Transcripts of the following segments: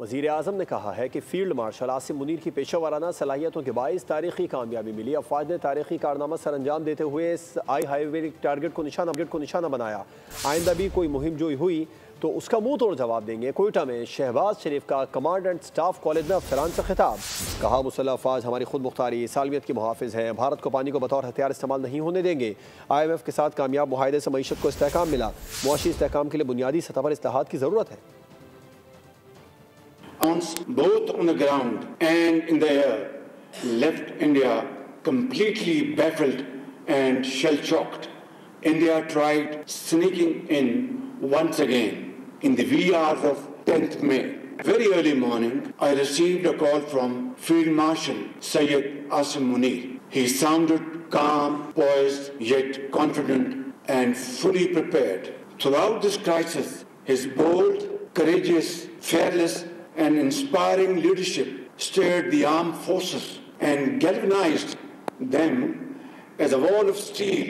वज़ीर आज़म ने कहा है कि फील्ड मार्शल आसिम मुनीर की पेशा वाराना सलाहियतों के बाइस तारीखी कामयाबी मिली। अफवाज ने तारीखी कारनामा सर अंजाम देते हुए इस आई हाईवे टारगेट को निशाना बनाया। आइंदा भी कोई मुहिम जोई हुई तो उसका मुंह तोड़ जवाब देंगे। कोयटा में शहबाज शरीफ का कमांड एंड स्टाफ कॉलेज में अफसरान से खिताब। कहा मुसल्लह अफवाज हमारी खुद मुख्तारी सालमियत की मुहाफिज हैं, भारत को पानी को बतौर हथियार इस्तेमाल नहीं होने देंगे। IMF के साथ कामयाब मुआहदे से मईशत को इस्तेहकाम मिला। मुआशी इस्तेहकाम के लिए बुनियादी सतह पर इस्लाहात की ज़रूरत है। Both on the ground and in the air left India completely baffled and shell-shocked. India tried sneaking in once again in the wee hours of 10th May. Very early morning, I received a call from Field Marshal Syed Asim Munir. He sounded calm, poised, yet confident and fully prepared. Throughout this crisis, his bold, courageous, fearless and inspiring leadership stirred the armed forces and galvanized them as a wall of steel.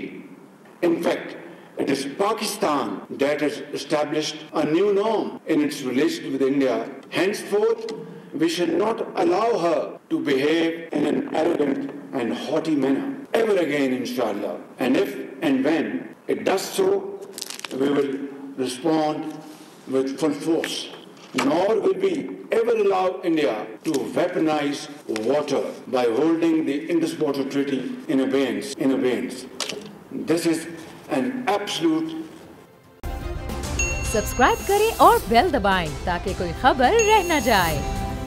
In fact, it is Pakistan that has established a new norm in its relation with India. Henceforth, we shall not allow her to behave in an arrogant and haughty manner ever again, inshallah. And if and when it does so, we will respond with full force. Nor will we ever allow India to weaponize water by holding the Indus Water Treaty in abeyance. This is an absolute. Subscribe करें और bell दबाएं ताकि कोई खबर रह न जाए।